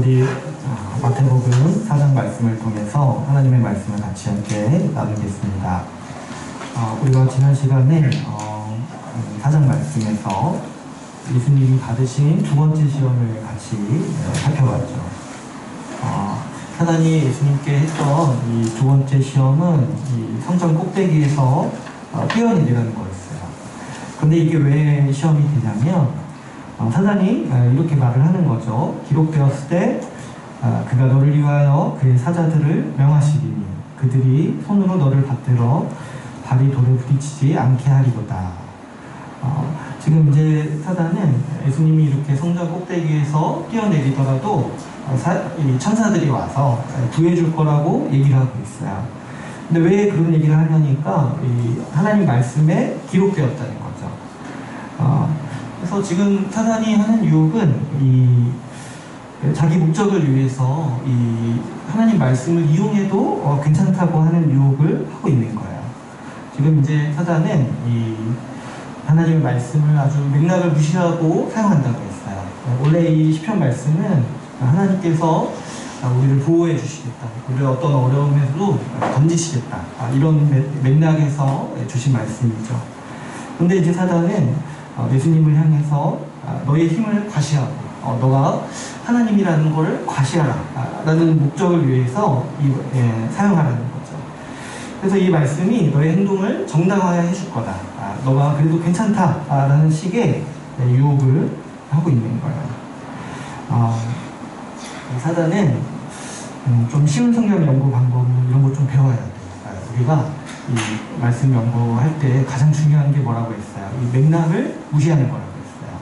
우리 마태복음 4장 말씀을 통해서 하나님의 말씀을 같이 함께 나누겠습니다. 우리가 지난 시간에 4장 말씀에서 예수님이 받으신 두 번째 시험을 같이 살펴봤죠. 사단이 예수님께 했던 이 두 번째 시험은 이 성전 꼭대기에서 뛰어내리라는 거였어요. 근데 이게 왜 시험이 되냐면 사단이 이렇게 말을 하는 거죠. 기록되었을 때 그가 너를 위하여 그의 사자들을 명하시리니 그들이 손으로 너를 받들어 발이 돌에 부딪히지 않게 하리로다. 지금 이제 사단은 예수님이 이렇게 성전 꼭대기에서 뛰어내리더라도 이 천사들이 와서 구해줄 거라고 얘기를 하고 있어요. 근데 왜 그런 얘기를 하냐니까 이 하나님 말씀에 기록되었다는 거죠. 그래서 지금 사단이 하는 유혹은 이 자기 목적을 위해서 이 하나님 말씀을 이용해도 괜찮다고 하는 유혹을 하고 있는 거예요. 지금 이제 사단은 이 하나님의 말씀을 아주 맥락을 무시하고 사용한다고 했어요. 원래 이 시편 말씀은 하나님께서 우리를 보호해 주시겠다, 우리를 어떤 어려움에서도 건지시겠다, 이런 맥락에서 주신 말씀이죠. 근데 이제 사단은 예수님을 향해서 너의 힘을 과시하고 너가 하나님이라는 것을 과시하라 라는 목적을 위해서 사용하라는 거죠. 그래서 이 말씀이 너의 행동을 정당화해 줄 거다, 너가 그래도 괜찮다 라는 식의 유혹을 하고 있는 거예요. 사단은 좀 쉬운 성경 연구 방법 이런 거 좀 배워야 돼요. 우리가 이 말씀 연구할 때 가장 중요한 게 뭐라고 했어요? 이 맥락을 무시하는 거라고 했어요.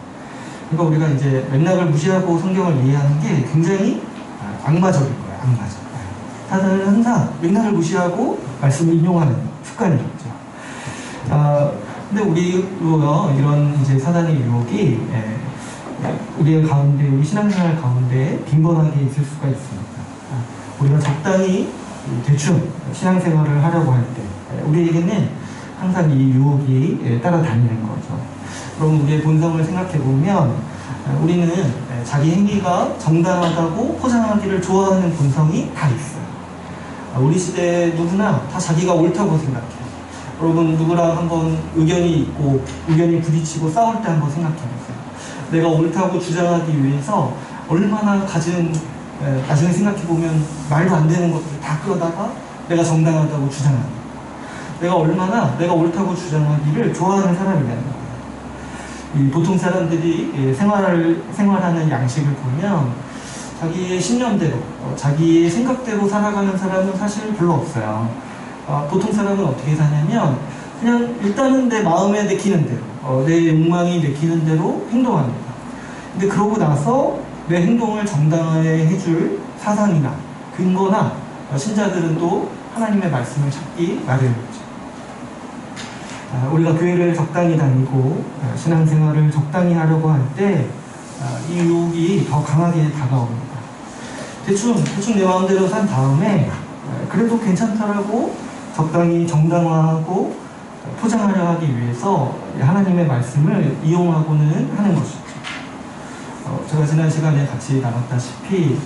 그러니까 우리가 이제 맥락을 무시하고 성경을 이해하는 게 굉장히 악마적인 거예요. 악마적. 사단은 항상 맥락을 무시하고 말씀을 인용하는 습관이 있죠. 근데 우리도 이런 이제 사단의 유혹이 우리의 가운데, 우리 신앙생활 가운데 빈번하게 있을 수가 있습니다. 우리가 적당히 대충 신앙생활을 하려고 할 때 우리에게는 항상 이 유혹이 따라다니는 거죠. 그럼 우리의 본성을 생각해보면 우리는 자기 행위가 정당하다고 포장하기를 좋아하는 본성이 다 있어요. 우리 시대 누구나 다 자기가 옳다고 생각해요. 여러분 누구랑 한번 의견이 있고 의견이 부딪히고 싸울 때 한번 생각해보세요. 내가 옳다고 주장하기 위해서 얼마나 나중에 생각해보면 말도 안 되는 것들을 다 끌어다가 내가 정당하다고 주장하는 거예요. 내가 얼마나 내가 옳다고 주장하기를 좋아하는 사람이라는 거예요. 이 보통 사람들이 생활하는 양식을 보면 자기의 신념대로, 자기의 생각대로 살아가는 사람은 사실 별로 없어요. 보통 사람은 어떻게 사냐면 그냥 일단은 내 마음에 내키는 대로, 내 욕망이 내키는 대로 행동합니다. 근데 그러고 나서 내 행동을 정당화해 해줄 사상이나 근거나 신자들은 또 하나님의 말씀을 찾기 마련이죠. 우리가 교회를 적당히 다니고 신앙생활을 적당히 하려고 할 때 이 유혹이 더 강하게 다가옵니다. 대충 내 마음대로 산 다음에 그래도 괜찮다라고 적당히 정당화하고 포장하려 하기 위해서 하나님의 말씀을 이용하고는 하는 것이죠. 제가 지난 시간에 같이 나눴다시피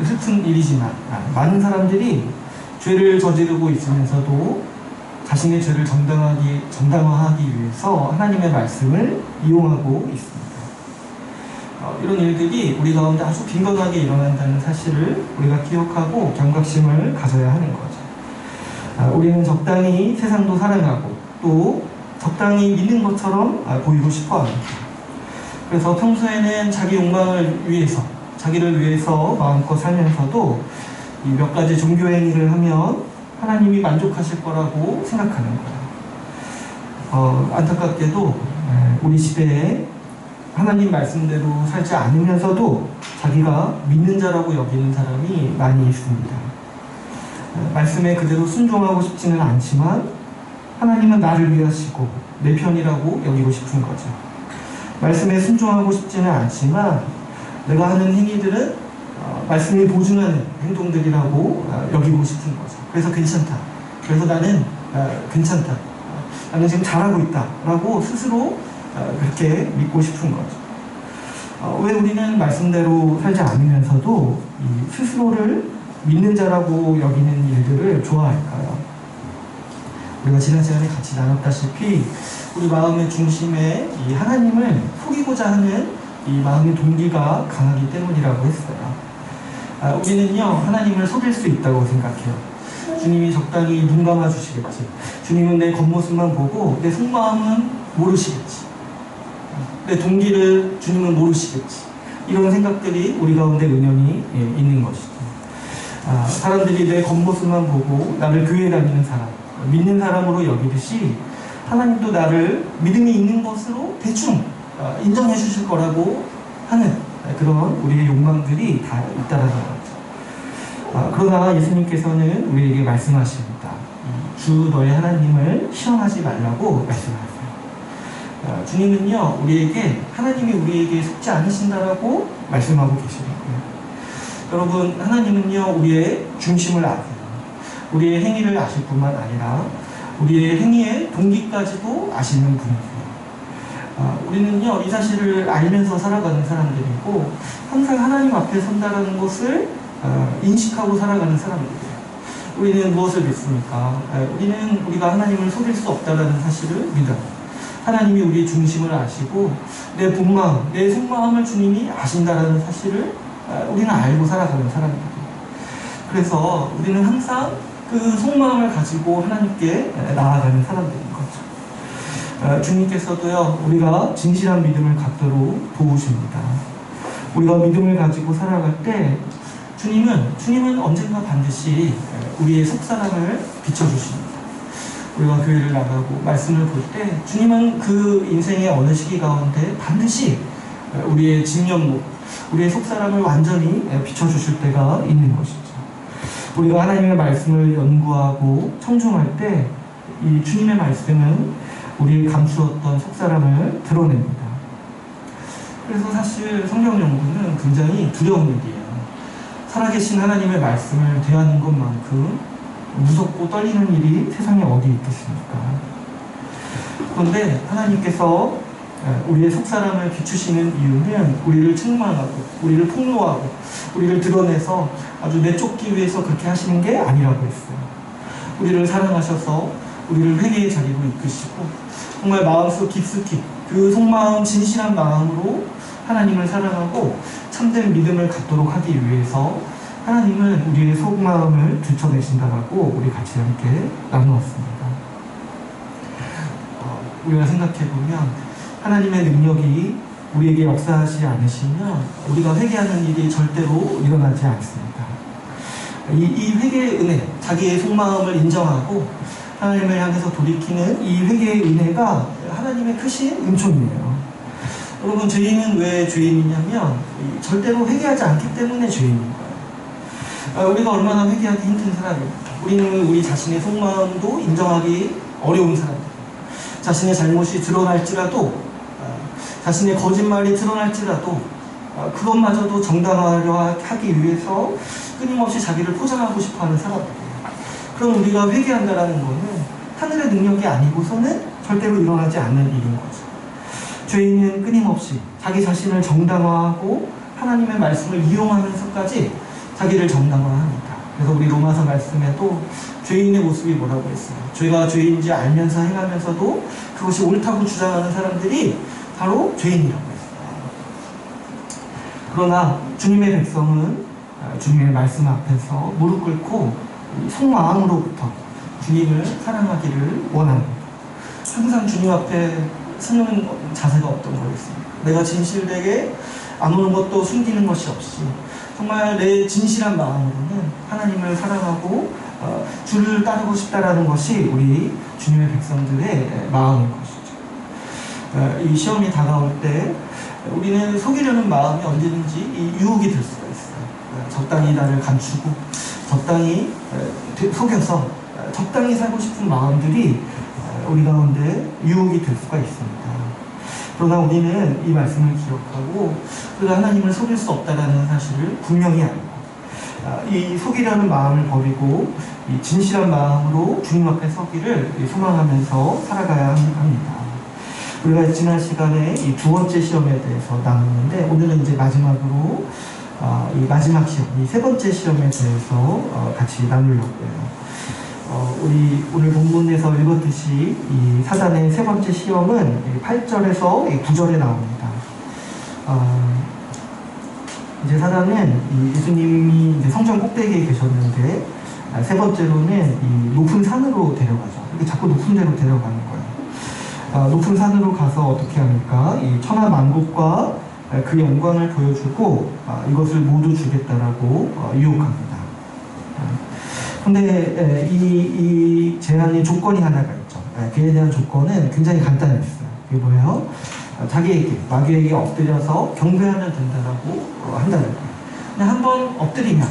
슬픈 일이지만 많은 사람들이 죄를 저지르고 있으면서도 자신의 죄를 정당화하기 위해서 하나님의 말씀을 이용하고 있습니다. 이런 일들이 우리 가운데 아주 빈번하게 일어난다는 사실을 우리가 기억하고 경각심을 가져야 하는 거죠. 우리는 적당히 세상도 사랑하고 또 적당히 믿는 것처럼 보이고 싶어 합니다. 그래서 평소에는 자기 욕망을 위해서, 자기를 위해서 마음껏 살면서도 이 몇 가지 종교 행위를 하면 하나님이 만족하실 거라고 생각하는 거예요. 안타깝게도 우리 시대에 하나님 말씀대로 살지 않으면서도 자기가 믿는 자라고 여기는 사람이 많이 있습니다. 말씀에 그대로 순종하고 싶지는 않지만 하나님은 나를 위하시고 내 편이라고 여기고 싶은 거죠. 말씀에 순종하고 싶지는 않지만 내가 하는 행위들은 말씀이 보증하는 행동들이라고 여기고 싶은 거죠. 그래서 괜찮다. 그래서 나는 괜찮다. 나는 지금 잘하고 있다. 라고 스스로 그렇게 믿고 싶은 거죠. 왜 우리는 말씀대로 살지 않으면서도 이 스스로를 믿는 자라고 여기는 일들을 좋아할까요? 우리가 지난 시간에 같이 나눴다시피 우리 마음의 중심에 이 하나님을 속이고자 하는 이 마음의 동기가 강하기 때문이라고 했어요. 우리는요, 하나님을 속일 수 있다고 생각해요. 주님이 적당히 눈 감아 주시겠지. 주님은 내 겉모습만 보고 내 속마음은 모르시겠지. 내 동기를 주님은 모르시겠지. 이런 생각들이 우리 가운데 은연히 있는 것이죠. 사람들이 내 겉모습만 보고 나를 교회에 다니는 사람, 믿는 사람으로 여기듯이 하나님도 나를 믿음이 있는 것으로 대충 인정해 주실 거라고 하는 그런 우리의 욕망들이 다 있다는 거죠. 그러나 예수님께서는 우리에게 말씀하십니다. 주 너의 하나님을 시험하지 말라고 말씀하세요. 주님은요, 우리에게 하나님이 우리에게 속지 않으신다라고 말씀하고 계시거든요. 여러분, 하나님은요, 우리의 중심을 아세요. 우리의 행위를 아실 뿐만 아니라 우리의 행위의 동기까지도 아시는 분이세요. 우리는요, 이 사실을 알면서 살아가는 사람들이고 항상 하나님 앞에 선다라는 것을 인식하고 살아가는 사람들이에요. 우리는 무엇을 믿습니까? 우리는 우리가 하나님을 속일 수 없다는 사실을 믿어요. 하나님이 우리의 중심을 아시고 내 본마음, 내 속마음을 주님이 아신다라는 사실을 우리는 알고 살아가는 사람입니다. 그래서 우리는 항상 그 속마음을 가지고 하나님께 나아가는 사람들인 거죠. 주님께서도요, 우리가 진실한 믿음을 갖도록 도우십니다. 우리가 믿음을 가지고 살아갈 때 주님은 언젠가 반드시 우리의 속사람을 비춰주십니다. 우리가 교회를 나가고 말씀을 볼 때 주님은 그 인생의 어느 시기 가운데 반드시 우리의 진면목, 우리의 속사람을 완전히 비춰주실 때가 있는 것이죠. 우리가 하나님의 말씀을 연구하고 청중할 때 이 주님의 말씀은 우리의 감추었던 속사람을 드러냅니다. 그래서 사실 성경 연구는 굉장히 두려운 일이에요. 살아계신 하나님의 말씀을 대하는 것만큼 무섭고 떨리는 일이 세상에 어디 있겠습니까? 그런데 하나님께서 우리의 속사람을 비추시는 이유는 우리를 책망하고 우리를 폭로하고 우리를 드러내서 아주 내쫓기 위해서 그렇게 하시는 게 아니라고 했어요. 우리를 사랑하셔서 우리를 회개의 자리로 이끄시고 정말 마음속 깊숙이 그 속마음 진실한 마음으로 하나님을 사랑하고 참된 믿음을 갖도록 하기 위해서 하나님은 우리의 속마음을 들춰내신다라고 우리 같이 함께 나누었습니다. 우리가 생각해보면 하나님의 능력이 우리에게 역사하지 않으시면 우리가 회개하는 일이 절대로 일어나지 않습니다. 이 회개의 은혜, 자기의 속마음을 인정하고 하나님을 향해서 돌이키는 이 회개의 은혜가 하나님의 크신 은총이에요. 여러분, 죄인은 왜 죄인이냐면 절대로 회개하지 않기 때문에 죄인인 거예요. 우리가 얼마나 회개하기 힘든 사람입니까? 우리는 우리 자신의 속마음도 인정하기 어려운 사람들, 자신의 잘못이 드러날지라도, 자신의 거짓말이 드러날지라도 그것마저도 정당화하려 하기 위해서 끊임없이 자기를 포장하고 싶어하는 사람들이에요. 그럼 우리가 회개한다라는 것은 하늘의 능력이 아니고서는 절대로 일어나지 않는 일인 거죠. 죄인은 끊임없이 자기 자신을 정당화하고 하나님의 말씀을 이용하면서까지 자기를 정당화합니다. 그래서 우리 로마서 말씀에도 죄인의 모습이 뭐라고 했어요? 죄가 죄인지 알면서 행하면서도 그것이 옳다고 주장하는 사람들이 바로 죄인이라고 했어요. 그러나 주님의 백성은 주님의 말씀 앞에서 무릎 꿇고 속마음으로부터 주님을 사랑하기를 원합니다. 항상 주님 앞에 서는 자세가 어떤 거였습니까? 내가 진실되게 아무것도 숨기는 것이 없이 정말 내 진실한 마음으로는 하나님을 사랑하고 주를 따르고 싶다라는 것이 우리 주님의 백성들의 마음인 것이죠. 이 시험이 다가올 때 우리는 속이려는 마음이 언제든지 이 유혹이 될 수가 있어요. 적당히 나를 감추고 적당히 속여서 적당히 살고 싶은 마음들이 우리 가운데 유혹이 될 수가 있습니다. 그러나 우리는 이 말씀을 기억하고 우리가 하나님을 속일 수 없다는 사실을 분명히 알고 이 속이려는 마음을 버리고 이 진실한 마음으로 주님 앞에 서기를 소망하면서 살아가야 합니다. 우리가 지난 시간에 이 두 번째 시험에 대해서 나눴는데, 오늘은 이제 마지막으로 이 마지막 시험, 이 세 번째 시험에 대해서 같이 나누려고 해요. 우리 오늘 본문에서 읽었듯이 이 사단의 세 번째 시험은 8절에서 9절에 나옵니다. 이제 사단은 이 예수님이 이제 성전 꼭대기에 계셨는데, 세 번째로는 이 높은 산으로 데려가죠. 이렇게 자꾸 높은 데로 데려가는 거예요. 높은 산으로 가서 어떻게 합니까? 이 천하 만국과 그 영광을 보여주고 이것을 모두 주겠다라고 유혹합니다. 근데 이 제안의 조건이 하나가 있죠. 그에 대한 조건은 굉장히 간단했어요. 그게 뭐예요? 자기에게, 마귀에게 엎드려서 경배하면 된다라고 한다는 거예요. 근데 한번 엎드리면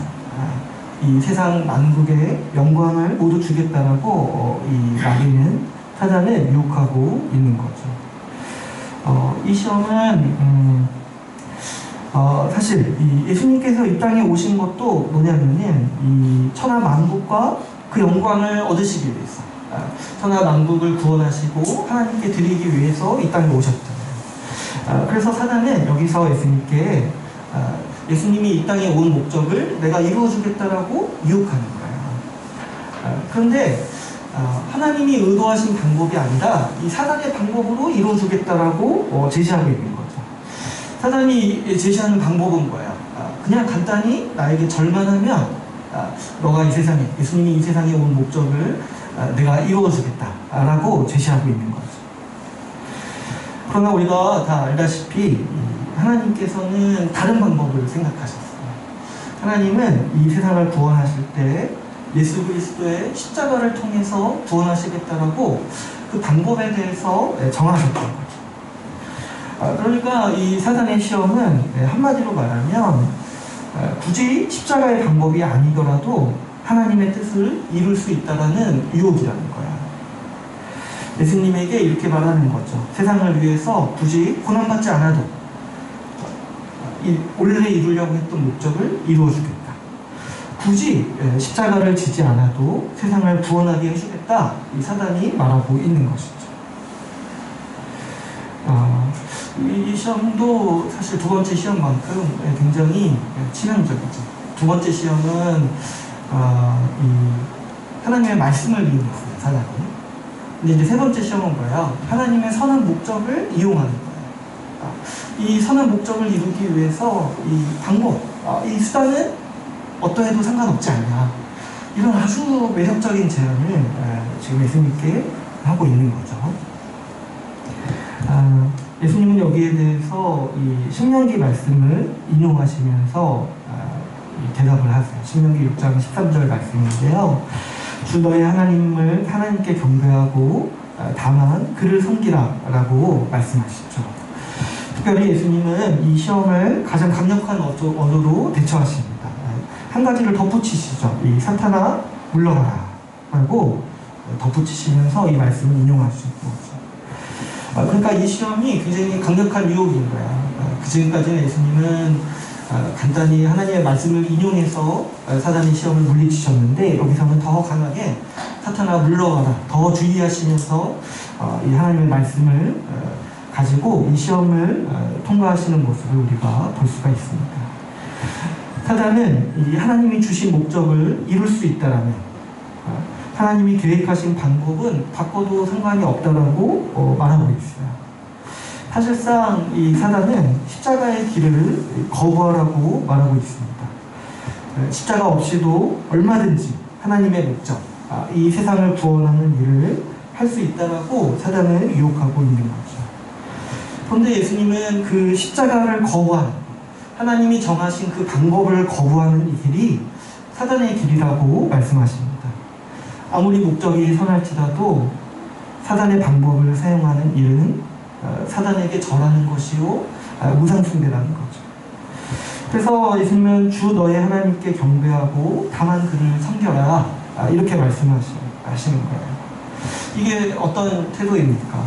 이 세상 만국의 영광을 모두 주겠다라고 이 마귀는, 사단을 유혹하고 있는 거죠. 이 시험은 사실 이 예수님께서 이 땅에 오신 것도 뭐냐면은 이 천하 만국과 그 영광을 얻으시기 위해서, 천하 만국을 구원하시고 하나님께 드리기 위해서 이 땅에 오셨잖아요. 그래서 사단은 여기서 예수님께 예수님이 이 땅에 온 목적을 내가 이루어주겠다라고 유혹하는 거예요. 그런데 하나님이 의도하신 방법이 아니라 이 사단의 방법으로 이루어주겠다라고 제시하고 있는 거죠. 사단이 제시하는 방법은 뭐예요? 그냥 간단히 나에게 절만하면 너가 이 세상에, 예수님이 이 세상에 온 목적을 내가 이루어주겠다라고 제시하고 있는 거죠. 그러나 우리가 다 알다시피 하나님께서는 다른 방법을 생각하셨어요. 하나님은 이 세상을 구원하실 때 예수 그리스도의 십자가를 통해서 구원하시겠다라고 그 방법에 대해서 정하셨던 거죠. 그러니까 이 사단의 시험은 한마디로 말하면 굳이 십자가의 방법이 아니더라도 하나님의 뜻을 이룰 수 있다라는 유혹이라는 거야. 예수님에게 이렇게 말하는 거죠. 세상을 위해서 굳이 고난받지 않아도 원래 이루려고 했던 목적을 이루어주겠다. 굳이 십자가를 지지 않아도 세상을 구원하게 해주겠다. 이 사단이 말하고 있는 것이죠. 이 시험도 사실 두 번째 시험만큼 굉장히 치명적이죠. 두 번째 시험은 이 하나님의 말씀을 이용했어요, 사단이. 근데 이제 세 번째 시험은 뭐예요? 하나님의 선한 목적을 이용하는 거예요. 이 선한 목적을 이루기 위해서 이 방법, 이 수단은 어떠해도 상관없지 않냐. 이런 아주 매력적인 제안을 지금 예수님께 하고 있는 거죠. 예수님은 여기에 대해서 이 신명기 말씀을 인용하시면서 대답을 하세요. 신명기 6장 13절 말씀인데요. 주 너의 하나님을 하나님께 경배하고 다만 그를 섬기라 라고 말씀하시죠. 특별히 예수님은 이 시험을 가장 강력한 언어로 대처하십니다. 한 가지를 덧붙이시죠. 이 사탄아 물러가라 라고 덧붙이시면서 이 말씀을 인용하시는 거죠. 그러니까 이 시험이 굉장히 강력한 유혹인 거야. 그지금까지는 예수님은 간단히 하나님의 말씀을 인용해서 사단의 시험을 물리치셨는데, 여기서는 더 강하게 사탄아 물러가라, 더 주의하시면서 이 하나님의 말씀을 가지고 이 시험을 통과하시는 모습을 우리가 볼 수가 있습니다. 사단은 이 하나님이 주신 목적을 이룰 수 있다라면, 하나님이 계획하신 방법은 바꿔도 상관이 없다라고 말하고 있어요. 사실상 이 사단은 십자가의 길을 거부하라고 말하고 있습니다. 십자가 없이도 얼마든지 하나님의 목적, 이 세상을 구원하는 일을 할 수 있다라고 사단을 유혹하고 있는 거죠. 그런데 예수님은 그 십자가를 거부하는, 하나님이 정하신 그 방법을 거부하는 이 길이 사단의 길이라고 말씀하십니다. 아무리 목적이 선할지라도 사단의 방법을 사용하는 일은 사단에게 절하는 것이요 우상숭배라는 거죠. 그래서 예수님은 주 너의 하나님께 경배하고 다만 그를 섬겨라, 이렇게 말씀하시는 거예요. 이게 어떤 태도입니까?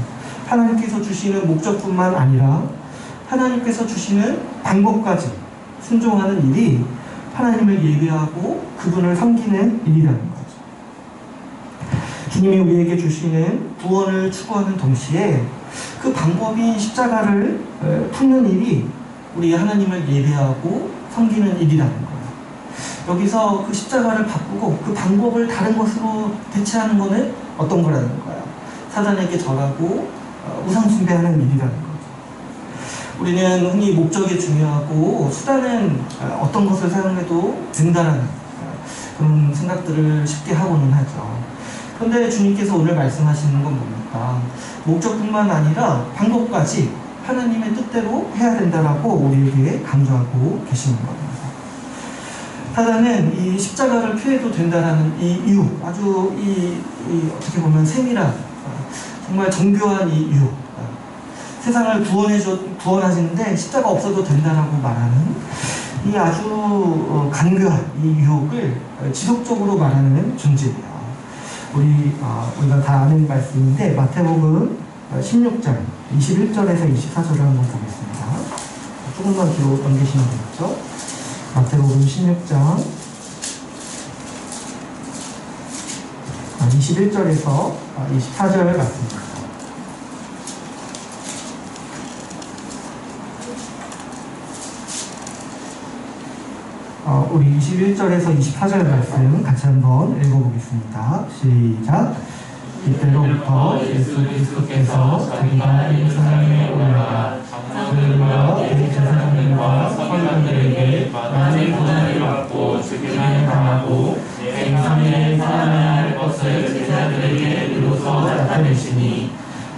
하나님께서 주시는 목적뿐만 아니라 하나님께서 주시는 방법까지 순종하는 일이 하나님을 예배하고 그분을 섬기는 일이라는 거죠. 주님이 우리에게 주시는 구원을 추구하는 동시에 그 방법인 십자가를 품는 일이 우리 하나님을 예배하고 섬기는 일이라는 거예요. 여기서 그 십자가를 바꾸고 그 방법을 다른 것으로 대체하는 것은 어떤 거라는 거예요? 사단에게 절하고 우상 숭배하는 일이라는 거죠. 우리는 흔히 목적이 중요하고 수단은 어떤 것을 사용해도 된다라는 그런 생각들을 쉽게 하고는 하죠. 그런데 주님께서 오늘 말씀하시는 건 뭡니까? 목적뿐만 아니라 방법까지 하나님의 뜻대로 해야 된다라고 우리에게 강조하고 계시는 겁니다. 사단은 이 십자가를 피해도 된다라는 이 이유, 아주 어떻게 보면 세밀한, 정말 정교한 이 이유, 세상을 구원하시는데 십자가 없어도 된다라고 말하는 이 아주 간교한 이 유혹을 지속적으로 말하는 존재예요. 우리가 다 아는 말씀인데 마태복음 16장 21절에서 24절을 한번 보겠습니다. 조금만 뒤로 넘기시면 되겠죠. 마태복음 16장 21절에서 24절 말씀입니다. 우리 21절에서 24절 말씀 같이 한번 읽어보겠습니다. 시작. 이때로부터 예수 그리스도께서 자기가 예루살렘에 올라가 장로들과 대제사장들과 서기관들에게 많은 고난을 받고 죽임을 당하고 제3일에 살아나야 할 것을 제자들에게 이루어서 나타내시니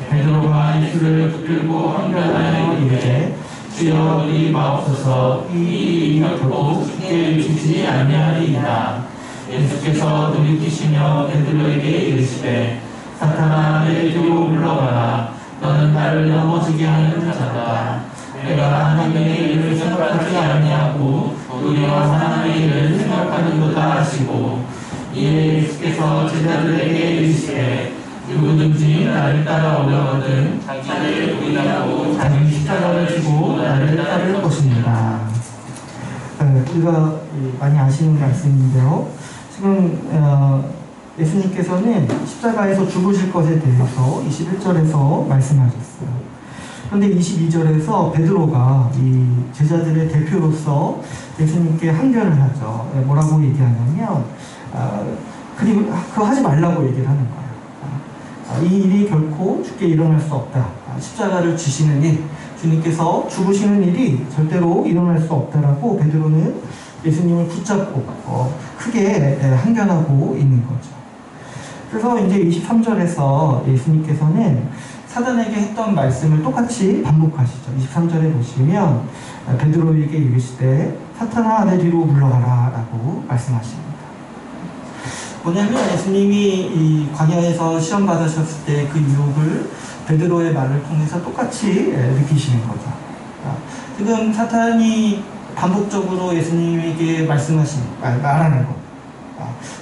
베드로가 예수를 붙들고 항변하여 이르되 주여 우리 마옵소서 이 일이 결코 죽게 주지 아니하리이다. 예수께서 돌이키시며 베드로에게 이르시되 사탄아 내 뒤로 물러가라. 너는 나를 넘어지게 하는 자다. 내가 하나님의 일을 생각하지 아니하고 도리어 사람의 일을 생각하는도다 하시고 이에 예수께서 제자들에게 이르시되 누구든지 나를 따라오려거든 자기를 부인하고 자기 십자가를 지고 나를 따를 것입니다. 우리가 많이 아시는 말씀인데요. 지금 예수님께서는 십자가에서 죽으실 것에 대해서 21절에서 말씀하셨어요. 그런데 22절에서 베드로가 이 제자들의 대표로서 예수님께 항변을 하죠. 뭐라고 얘기하냐면 그리고 그거 하지 말라고 얘기를 하는 거예요. 이 일이 결코 죽게 일어날 수 없다. 십자가를 지시는 일, 주님께서 죽으시는 일이 절대로 일어날 수 없다라고 베드로는 예수님을 붙잡고 크게 항변하고 있는 거죠. 그래서 이제 23절에서 예수님께서는 사단에게 했던 말씀을 똑같이 반복하시죠. 23절에 보시면 베드로에게 이르시되 사탄아 내 뒤로 물러가라 라고 말씀하십니다. 뭐냐면 예수님이 이 광야에서 시험 받으셨을 때 그 유혹을 베드로의 말을 통해서 똑같이 느끼시는 거죠. 지금 사탄이 반복적으로 예수님에게 말하는 것,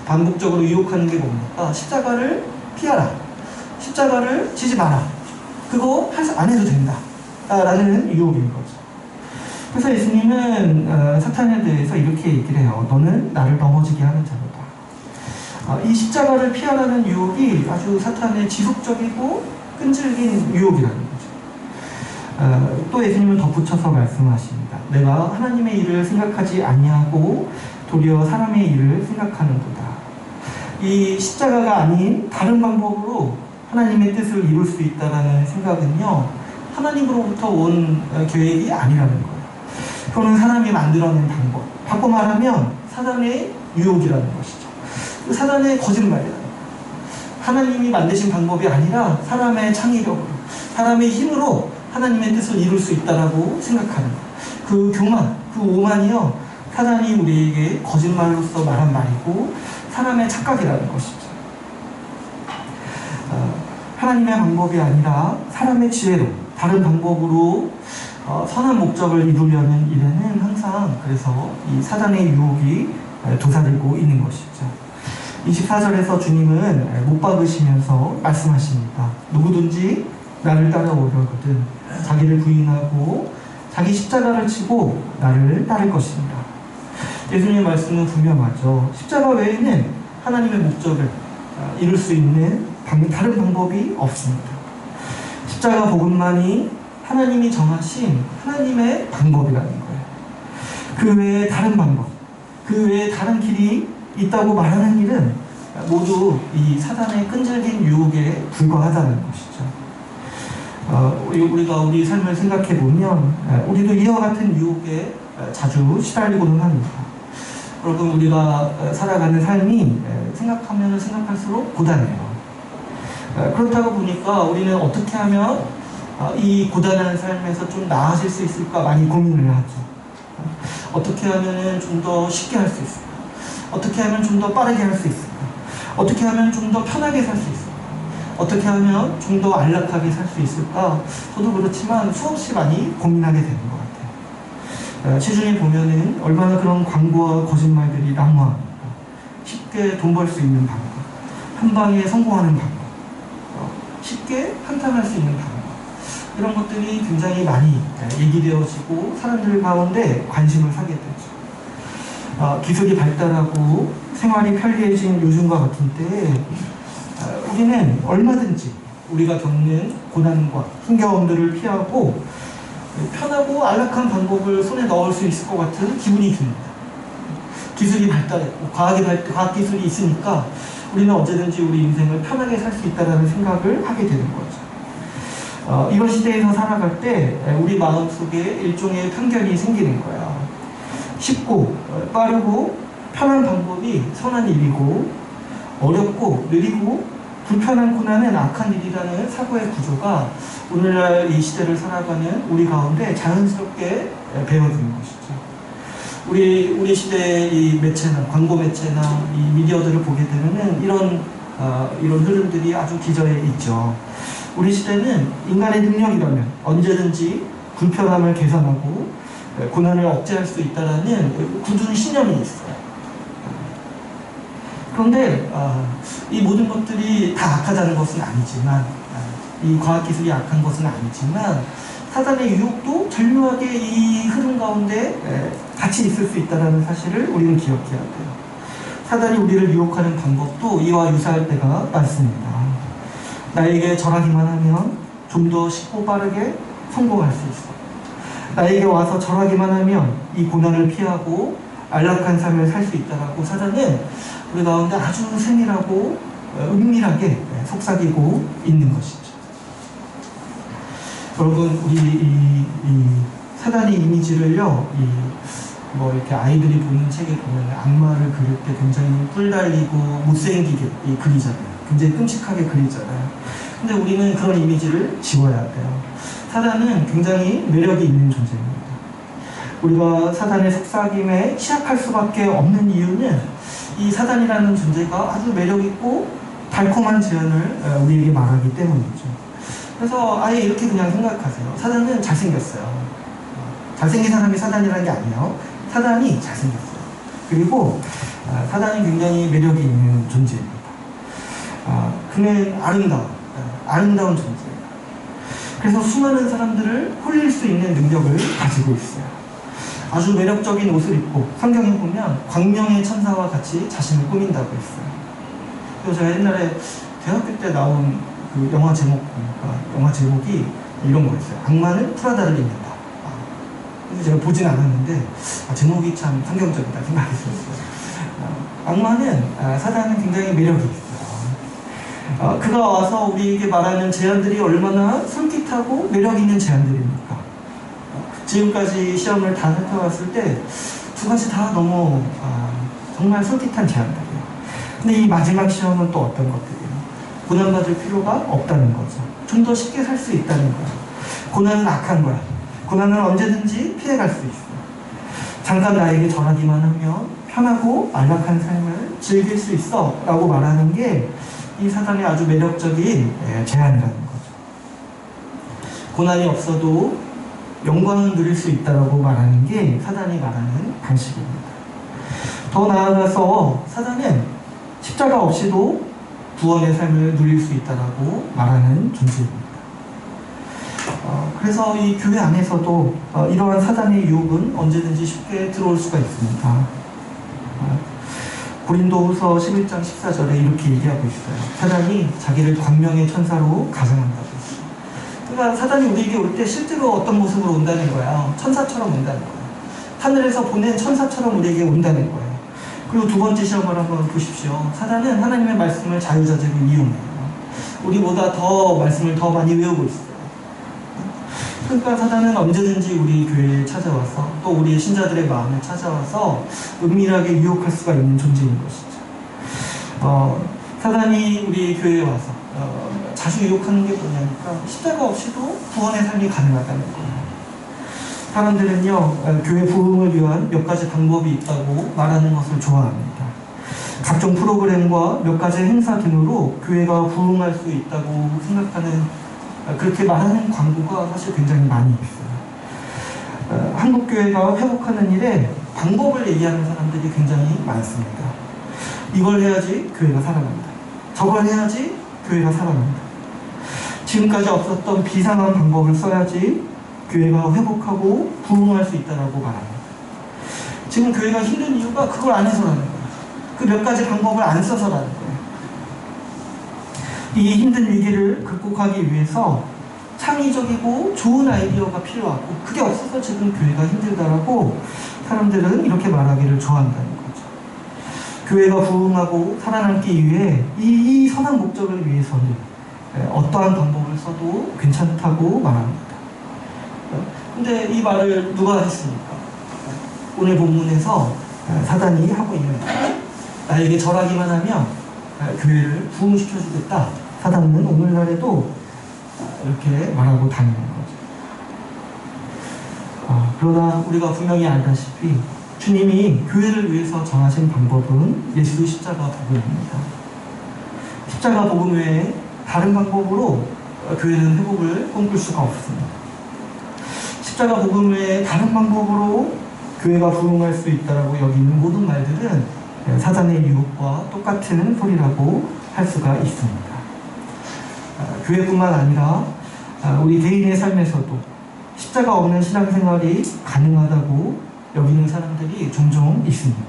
반복적으로 유혹하는 게 뭡니까? 십자가를 피하라, 십자가를 지지 마라, 그거 안 해도 된다 라는 유혹인 거죠. 그래서 예수님은 사탄에 대해서 이렇게 얘기를 해요. 너는 나를 넘어지게 하는 자로다. 이 십자가를 피하라는 유혹이 아주 사탄의 지속적이고 끈질긴 유혹이라는 거죠. 또 예수님은 덧붙여서 말씀하십니다. 내가 하나님의 일을 생각하지 아니하고 도리어 사람의 일을 생각하는도다. 이 십자가가 아닌 다른 방법으로 하나님의 뜻을 이룰 수 있다는 생각은요, 하나님으로부터 온 계획이 아니라는 거예요. 그거는 사람이 만들어낸 방법. 바꿔 말하면 사단의 유혹이라는 것이죠. 사단의 거짓말이라는 거예요. 하나님이 만드신 방법이 아니라 사람의 창의력으로, 사람의 힘으로 하나님의 뜻을 이룰 수 있다라고 생각하는 거예요. 그 교만, 그 오만이요, 사단이 우리에게 거짓말로서 말한 말이고 사람의 착각이라는 것이죠. 하나님의 방법이 아니라 사람의 지혜로, 다른 방법으로 선한 목적을 이루려는 일에는 항상 그래서 이 사단의 유혹이 도사리고 있는 것이죠. 24절에서 주님은 못 박으시면서 말씀하십니다. 누구든지 나를 따라오려거든 자기를 부인하고 자기 십자가를 지고 나를 따를 것입니다. 예수님의 말씀은 분명하죠. 십자가 외에는 하나님의 목적을 이룰 수 있는 다른 방법이 없습니다. 십자가 복음만이 하나님이 정하신 하나님의 방법이라는 거예요. 그 외에 다른 방법, 그 외에 다른 길이 있다고 말하는 일은 모두 이 사단의 끈질긴 유혹에 불과하다는 것이죠. 우리가 우리 삶을 생각해 보면 우리도 이와 같은 유혹에 자주 시달리고는 합니다. 여러분, 우리가 살아가는 삶이 생각하면 생각할수록 고단해요. 그렇다고 보니까 우리는 어떻게 하면 이 고단한 삶에서 좀 나아질 수 있을까 많이 고민을 하죠. 어떻게 하면 좀 더 쉽게 할 수 있을까? 어떻게 하면 좀 더 빠르게 할 수 있을까? 어떻게 하면 좀 더 편하게 살 수 있을까? 어떻게 하면 좀 더 안락하게 살 수 있을까? 저도 그렇지만 수없이 많이 고민하게 되는 것 같아요. 시중에 보면은 얼마나 그런 광고와 거짓말들이 난무합니까? 쉽게 돈 벌 수 있는 방법, 한 방에 성공하는 방법, 쉽게 한탕할 수 있는 방법, 이런 것들이 굉장히 많이 얘기되어지고 사람들 가운데 관심을 사게 되죠. 기술이 발달하고 생활이 편리해진 요즘과 같은 때에 우리는 얼마든지 우리가 겪는 고난과 힘겨움들을 피하고 편하고 안락한 방법을 손에 넣을 수 있을 것 같은 기분이 듭니다. 기술이 발달했고 과학기술이 있으니까 우리는 언제든지 우리 인생을 편하게 살 수 있다는 생각을 하게 되는 거죠. 이런 시대에서 살아갈 때 우리 마음속에 일종의 편견이 생기는 거야. 쉽고 빠르고 편한 방법이 선한 일이고, 어렵고 느리고 불편한 고난은 악한 일이라는 사고의 구조가 오늘날 이 시대를 살아가는 우리 가운데 자연스럽게 배어드는 것이죠. 우리 시대의 이 매체나 광고 매체나 이 미디어들을 보게 되면은 이런 흐름들이 아주 기저에 있죠. 우리 시대는 인간의 능력이라면 언제든지 불편함을 개선하고 고난을 억제할 수 있다라는 굳은 신념이 있어요. 그런데 이 모든 것들이 다 악하다는 것은 아니지만, 이 과학기술이 악한 것은 아니지만, 사단의 유혹도 절묘하게 이 흐름 가운데 같이 있을 수 있다는 사실을 우리는 기억해야 돼요. 사단이 우리를 유혹하는 방법도 이와 유사할 때가 많습니다. 나에게 절하기만 하면 좀 더 쉽고 빠르게 성공할 수 있어. 나에게 와서 절하기만 하면 이 고난을 피하고 안락한 삶을 살 수 있다라고 사단은 우리 가운데 아주 세밀하고 은밀하게 속삭이고 있는 것이죠. 여러분, 우리 이 사단의 이미지를요, 이렇게 아이들이 보는 책에 보면 악마를 그릴 때 굉장히 뿔 달리고 못생기게 그리잖아요. 굉장히 끔찍하게 그리잖아요. 근데 우리는 그런 이미지를 지워야 돼요. 사단은 굉장히 매력이 있는 존재입니다. 우리가 사단의 속삭임에 취약할 수밖에 없는 이유는 이 사단이라는 존재가 아주 매력있고 달콤한 제안을 우리에게 말하기 때문이죠. 그래서 아예 이렇게 그냥 생각하세요. 사단은 잘생겼어요. 잘생긴 사람이 사단이라는 게 아니에요. 사단이 잘생겼어요. 그리고 사단이 굉장히 매력이 있는 존재입니다. 그는 아름다운 존재예요. 그래서 수많은 사람들을 홀릴 수 있는 능력을 가지고 있어요. 아주 매력적인 옷을 입고 성경에 보면 광명의 천사와 같이 자신을 꾸민다고 했어요. 그래서 제가 옛날에 대학교 때 나온 그 영화 제목이 이런 거였어요. 악마는 프라다를 입는다. 근데 제가 보진 않았는데 제목이 참 성경적이다 생각했었어요. 악마는 사단은 굉장히 매력이 있어요. 그가 와서 우리에게 말하는 제안들이 얼마나 솔깃하고 매력 있는 제안들입니까? 지금까지 시험을 다 살펴봤을 때 두 가지 다 너무 정말 솔깃한 제안들이에요. 근데 이 마지막 시험은 또 어떤 것들이에요? 고난받을 필요가 없다는 거죠. 좀 더 쉽게 살 수 있다는 거예요. 고난은 악한 거야. 고난은 언제든지 피해갈 수 있어. 잠깐 나에게 절하기만 하면 편하고 안락한 삶을 즐길 수 있어 라고 말하는 게 이 사단의 아주 매력적인 제안이라는 거죠. 고난이 없어도 영광을 누릴 수 있다고 말하는 게 사단이 말하는 방식입니다. 더 나아가서 사단은 십자가 없이도 구원의 삶을 누릴 수 있다고 말하는 존재입니다. 그래서 이 교회 안에서도 이러한 사단의 유혹은 언제든지 쉽게 들어올 수가 있습니다. 고린도후서 11장 14절에 이렇게 얘기하고 있어요. 사단이 자기를 광명의 천사로 가정한다고 했어요. 그러니까 사단이 우리에게 올 때 실제로 어떤 모습으로 온다는 거야. 천사처럼 온다는 거야. 하늘에서 보낸 천사처럼 우리에게 온다는 거예요. 그리고 두 번째 시험을 한번 보십시오. 사단은 하나님의 말씀을 자유자재로 이용해요. 우리보다 더 말씀을 더 많이 외우고 있어요. 그러니까 사단은 언제든지 우리 교회에 찾아와서 또 우리 신자들의 마음을 찾아와서 은밀하게 유혹할 수가 있는 존재인 것이죠. 사단이 우리 교회에 와서 자주 유혹하는 게 뭐냐니까 십자가 없이도 구원의 삶이 가능하다는 거예요. 사람들은요, 교회 부흥을 위한 몇 가지 방법이 있다고 말하는 것을 좋아합니다. 각종 프로그램과 몇 가지 행사 등으로 교회가 부흥할 수 있다고 생각하는, 그렇게 말하는 광고가 사실 굉장히 많이 있어요. 한국교회가 회복하는 일에 방법을 얘기하는 사람들이 굉장히 많습니다. 이걸 해야지 교회가 살아난다. 저걸 해야지 교회가 살아난다. 지금까지 없었던 비상한 방법을 써야지 교회가 회복하고 부흥할 수 있다고 말합니다. 지금 교회가 힘든 이유가 그걸 안 해서라는 거예요. 그 몇 가지 방법을 안 써서라는 거예요. 이 힘든 위기를 극복하기 위해서 창의적이고 좋은 아이디어가 필요하고 그게 없어서 지금 교회가 힘들다라고 사람들은 이렇게 말하기를 좋아한다는 거죠. 교회가 부흥하고 살아남기 위해 이 선한 목적을 위해서는 어떠한 방법을 써도 괜찮다고 말합니다. 근데 이 말을 누가 했습니까? 오늘 본문에서 사단이 하고 있는 거예요. 나에게 절하기만 하면 교회를 부흥시켜주겠다. 사단은 오늘날에도 이렇게 말하고 다니는 거죠. 그러나 우리가 분명히 알다시피 주님이 교회를 위해서 정하신 방법은 예수 십자가 복음입니다. 십자가 복음 외에 다른 방법으로 교회는 회복을 꿈꿀 수가 없습니다. 십자가 복음 외에 다른 방법으로 교회가 부흥할 수 있다고 여기는 모든 말들은 사단의 유혹과 똑같은 소리라고 할 수가 있습니다. 교회뿐만 아니라 우리 개인의 삶에서도 십자가 없는 신앙생활이 가능하다고 여기는 사람들이 종종 있습니다.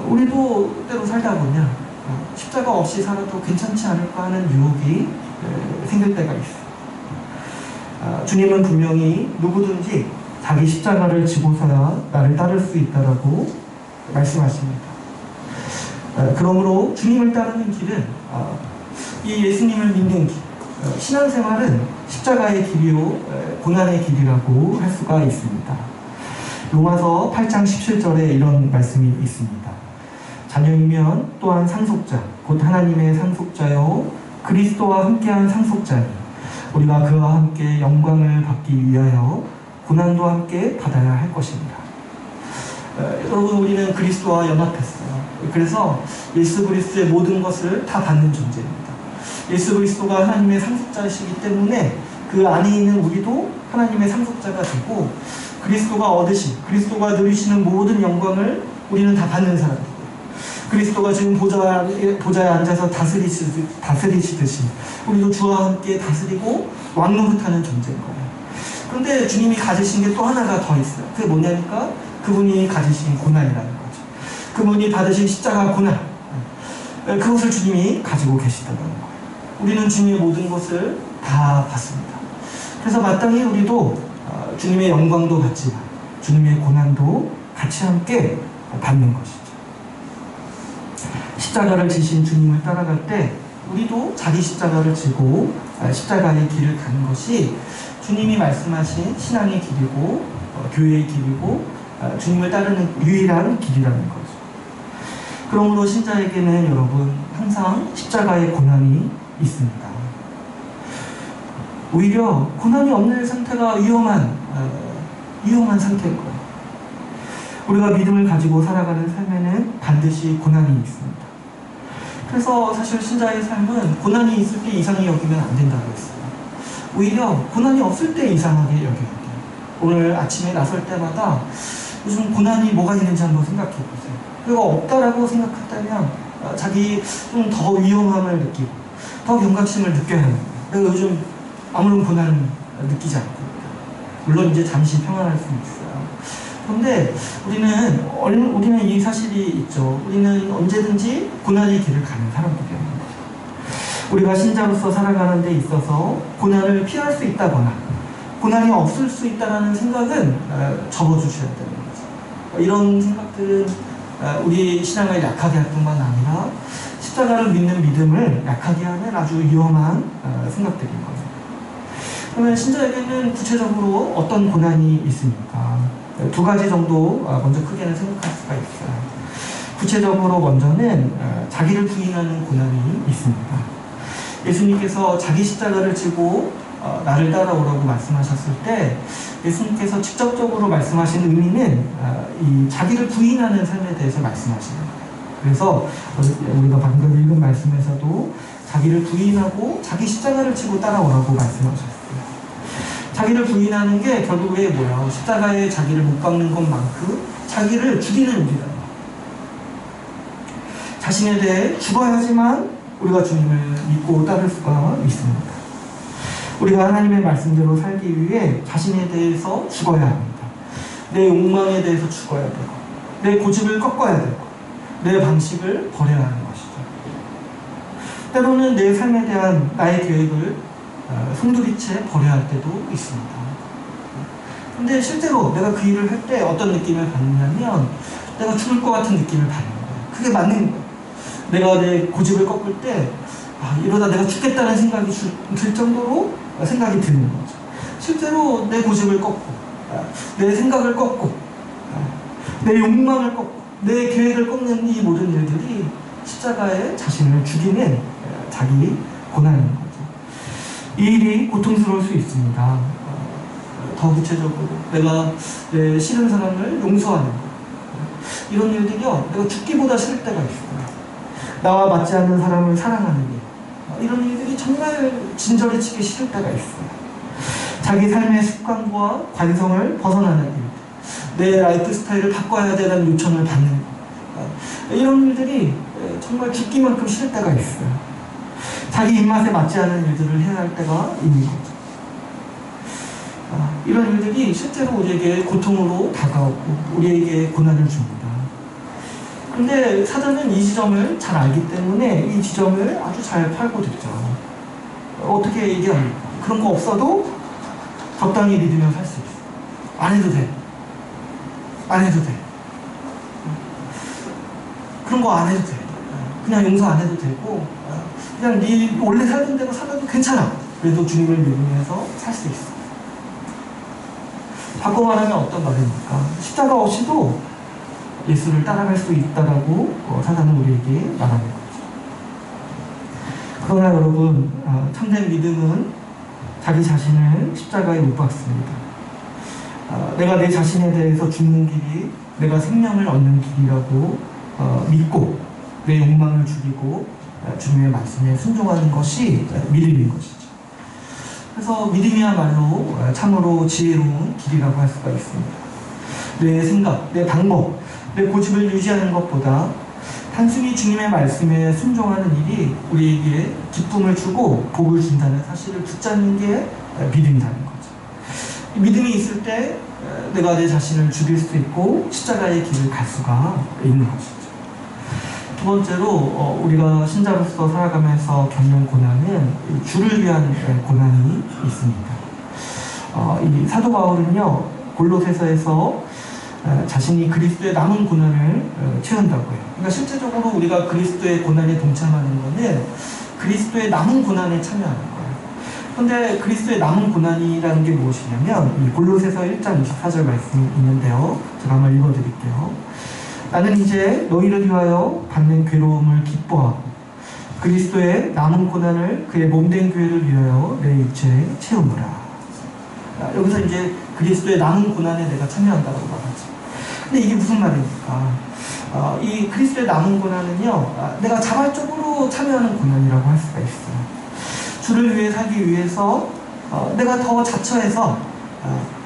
우리도 때로 살다 보면 십자가 없이 살아도 괜찮지 않을까 하는 유혹이 생길 때가 있어요. 주님은 분명히 누구든지 자기 십자가를 지고서야 나를 따를 수 있다라고 말씀하십니다. 그러므로 주님을 따르는 길은 이 예수님을 믿는 길, 신앙생활은 십자가의 길이요 고난의 길이라고 할 수가 있습니다. 로마서 8장 17절에 이런 말씀이 있습니다. 자녀이면 또한 상속자, 곧 하나님의 상속자요 그리스도와 함께한 상속자니 우리가 그와 함께 영광을 받기 위하여 고난도 함께 받아야 할 것입니다. 여러분, 우리는 그리스도와 연합했어요. 그래서 예수 그리스도의 모든 것을 다 받는 존재입니다. 예수 그리스도가 하나님의 상속자이시기 때문에 그 안에 있는 우리도 하나님의 상속자가 되고 그리스도가 얻으신, 그리스도가 누리시는 모든 영광을 우리는 다 받는 사람이에요. 그리스도가 지금 보좌에 앉아서 다스리시듯이 우리도 주와 함께 다스리고 왕노릇하는 존재인 거예요. 그런데 주님이 가지신 게 또 하나가 더 있어요. 그게 뭐냐니까 그분이 가지신 고난이라는 거죠. 그분이 받으신 십자가 고난, 그것을 주님이 가지고 계시다는 거예요. 우리는 주님의 모든 것을 다 받습니다. 그래서 마땅히 우리도 주님의 영광도 받지만 주님의 고난도 같이 함께 받는 것이죠. 십자가를 지신 주님을 따라갈 때 우리도 자기 십자가를 지고 십자가의 길을 가는 것이 주님이 말씀하신 신앙의 길이고 교회의 길이고 주님을 따르는 유일한 길이라는 거죠. 그러므로 신자에게는 여러분 항상 십자가의 고난이 있습니다. 오히려 고난이 없는 상태가 위험한 상태인 거예요. 우리가 믿음을 가지고 살아가는 삶에는 반드시 고난이 있습니다. 그래서 사실 신자의 삶은 고난이 있을 때 이상히 여기면 안 된다고 했어요. 오히려 고난이 없을 때 이상하게 여겨야 돼요. 오늘 아침에 나설 때마다 요즘 고난이 뭐가 있는지 한번 생각해 보세요. 그리고 없다라고 생각했다면 자기 좀 더 위험함을 느끼고 더 경각심을 느껴야 합니다. 내가 요즘 아무런 고난 느끼지 않고 물론 이제 잠시 평안할 수는 있어요. 그런데 우리는 이 사실이 있죠. 우리는 언제든지 고난의 길을 가는 사람들이에요. 우리가 신자로서 살아가는 데 있어서 고난을 피할 수 있다거나 고난이 없을 수 있다는 생각은 접어주셔야 되는 거죠. 이런 생각들은 우리 신앙을 약하게 할 뿐만 아니라 십자가를 믿는 믿음을 약하게 하는 아주 위험한 생각들인 거죠. 그러면 신자에게는 구체적으로 어떤 고난이 있습니까? 두 가지 정도 먼저 크게는 생각할 수가 있어요. 구체적으로 먼저는 자기를 부인하는 고난이 있습니다. 예수님께서 자기 십자가를 지고 나를 따라오라고 말씀하셨을 때 예수님께서 직접적으로 말씀하신 의미는 이 자기를 부인하는 삶에 대해서 말씀하시는 거예요. 그래서 우리가 방금 읽은 말씀에서도 자기를 부인하고 자기 십자가를 지고 따라오라고 말씀하셨어요. 자기를 부인하는 게 결국에 뭐야? 십자가에 자기를 못 박는 것만큼 자기를 죽이는 일이다. 자신에 대해 죽어야지만 우리가 주님을 믿고 따를 수가 있습니다. 우리가 하나님의 말씀대로 살기 위해 자신에 대해서 죽어야 합니다. 내 욕망에 대해서 죽어야 되고, 내 고집을 꺾어야 되고, 내 방식을 버려야 하는 것이죠. 때로는 내 삶에 대한 나의 계획을 송두리째 버려야 할 때도 있습니다. 근데 실제로 내가 그 일을 할 때 어떤 느낌을 받느냐면 내가 죽을 것 같은 느낌을 받는 거예요. 그게 맞는 거예요. 내가 내 고집을 꺾을 때 이러다 내가 죽겠다는 생각이 들 정도로 생각이 드는 거죠. 실제로 내 고집을 꺾고 내 생각을 꺾고 내 욕망을 꺾고 내 계획을 꺾는 이 모든 일들이 십자가에 자신을 죽이는 자기 고난인 거죠. 이 일이 고통스러울 수 있습니다. 더 구체적으로 내가 내 싫은 사람을 용서하는 것, 이런 일들이요 내가 죽기보다 싫을 때가 있어요. 나와 맞지 않는 사람을 사랑하는 일, 이런 일들이 정말 진저리 치기 싫을 때가 있어요. 자기 삶의 습관과 관성을 벗어나는 일, 내 라이프 스타일을 바꿔야 되는 요청을 받는 것, 이런 일들이 정말 죽기만큼 싫을 때가 있어요. 자기 입맛에 맞지 않은 일들을 해야 할 때가 있는 거죠. 이런 일들이 실제로 우리에게 고통으로 다가오고 우리에게 고난을 줍니다. 근데 사단은 이 지점을 잘 알기 때문에 이 지점을 아주 잘 파고들죠. 어떻게 얘기합니까? 그런 거 없어도 적당히 믿으며 살 수 있어. 안 해도 돼. 안 해도 돼. 그런 거 안 해도 돼. 그냥 용서 안 해도 되고 그냥 네 원래 살던 대로 살아도 괜찮아. 그래도 주님을 믿으면서 살 수 있어. 바꿔 말하면 어떤 말입니까? 십자가 없이도 예수를 따라갈 수 있다라고 사단은 우리에게 말하는 거죠. 그러나 여러분, 참된 믿음은 자기 자신을 십자가에 못 박습니다. 내가 내 자신에 대해서 죽는 길이 내가 생명을 얻는 길이라고 믿고 내 욕망을 죽이고 주님의 말씀에 순종하는 것이 믿음인 것이죠. 그래서 믿음이야말로 참으로 지혜로운 길이라고 할 수가 있습니다. 내 생각, 내 방법, 내 고집을 유지하는 것보다 단순히 주님의 말씀에 순종하는 일이 우리에게 기쁨을 주고 복을 준다는 사실을 붙잡는 게 믿음이라는 거죠. 믿음이 있을 때 내가 내 자신을 죽일 수 있고 십자가의 길을 갈 수가 있는 것이죠. 두 번째로 우리가 신자로서 살아가면서 겪는 고난은 주를 위한 고난이 있습니다. 이 사도 바울은요 골로새서에서 자신이 그리스도의 남은 고난을 채운다고 해요. 그러니까 실제적으로 우리가 그리스도의 고난에 동참하는 것은 그리스도의 남은 고난에 참여하는 거예요. 그런데 그리스도의 남은 고난이라는 게 무엇이냐면 이 골로새서 1장 24절 말씀이 있는데요. 제가 한번 읽어드릴게요. 나는 이제 너희를 위하여 받는 괴로움을 기뻐하고 그리스도의 남은 고난을 그의 몸된 교회를 위하여 내 육체에 채우노라. 여기서 이제 그리스도의 남은 고난에 내가 참여한다고 말하죠. 근데 이게 무슨 말입니까? 이 그리스도의 남은 고난은요, 내가 자발적으로 참여하는 고난이라고 할 수가 있어요. 주를 위해 살기 위해서 내가 더 자처해서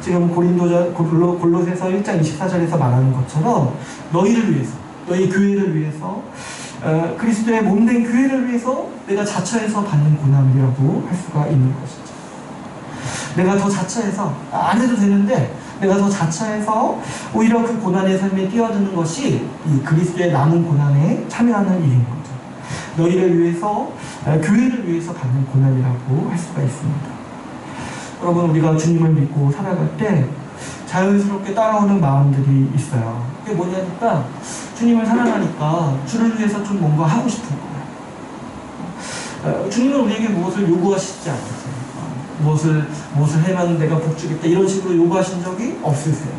지금 골로새서 1장 24절에서 말하는 것처럼 너희를 위해서, 너희 교회를 위해서 그리스도의 몸된 교회를 위해서 내가 자처해서 받는 고난이라고 할 수가 있는 것이죠. 내가 더 자처해서 안 해도 되는데 내가 더 자처해서 오히려 그 고난의 삶에 뛰어드는 것이 이 그리스도의 남은 고난에 참여하는 일인 거죠. 너희를 위해서, 교회를 위해서 받는 고난이라고 할 수가 있습니다. 여러분, 우리가 주님을 믿고 살아갈 때 자연스럽게 따라오는 마음들이 있어요. 그게 뭐냐니까 주님을 사랑하니까 주를 위해서 좀 뭔가 하고 싶은 거예요. 주님은 우리에게 무엇을 요구하시지 않으세요. 무엇을 해면 내가 복 주겠다 이런 식으로 요구하신 적이 없으세요.